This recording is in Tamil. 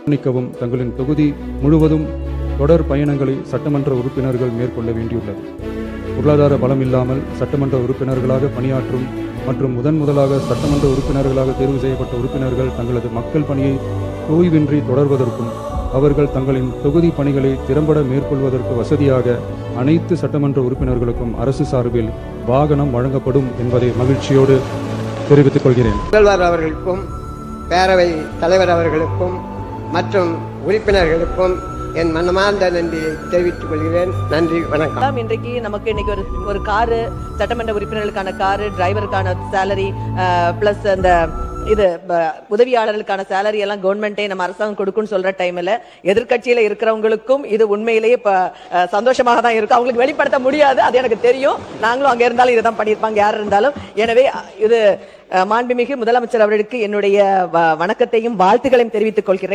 கவனிக்கவும் தங்களின் தொகுதி முழுவதும் தொடர் பயணங்களை சட்டமன்ற உறுப்பினர்கள் மேற்கொள்ள வேண்டியுள்ளது. பொருளாதார பலம் இல்லாமல் சட்டமன்ற உறுப்பினர்களாக பணியாற்றும் மற்றும் முதலாக சட்டமன்ற உறுப்பினர்களாக தேர்வு செய்யப்பட்ட உறுப்பினர்கள் தங்களது மக்கள் பணியை ஓய்வின்றி தொடர்வதற்கும் அவர்கள் தங்களின் தொகுதி பணிகளை திறம்பட மேற்கொள்வதற்கு வசதியாக அனைத்து சட்டமன்ற உறுப்பினர்களுக்கும் அரசு சார்பில் வாகனம் வழங்கப்படும் என்பதை மகிழ்ச்சியோடு தெரிவித்துக் கொள்கிறேன். முதல்வர் அவர்களுக்கும் பேரவை தலைவர் அவர்களுக்கும் மற்றும் உறுப்பினர்களுக்கும் என் மனமார்ந்த நன்றியை தெரிவித்துக் கொள்கிறேன். நன்றி, வணக்கம். இன்றைக்கு நமக்கு இன்னைக்கு ஒரு காரு, சட்டமன்ற உறுப்பினர்களுக்கான காரு, டிரைவருக்கான சேலரி பிளஸ் அந்த இது உதவியாளர்களுக்கான சேலரி எல்லாம் கவர்மெண்டே நம்ம அரசாங்கம் கொடுக்குன்னு சொல்ற டைம்ல எதிர்கட்சியில இருக்கிறவங்களுக்கும் இது உண்மையிலேயே சந்தோஷமாக தான் இருக்கும். அவங்களுக்கு வெளிப்படுத்த முடியாது, அது எனக்கு தெரியும். நாங்களும் அங்க இருந்தாலும் இதை தான் பண்ணியிருப்பாங்க யார் இருந்தாலும். எனவே இது மாண்புமிகு முதலமைச்சர் அவர்களுக்கு என்னுடைய வணக்கத்தையும் வாழ்த்துக்களையும் தெரிவித்துக் கொள்கிறேன்.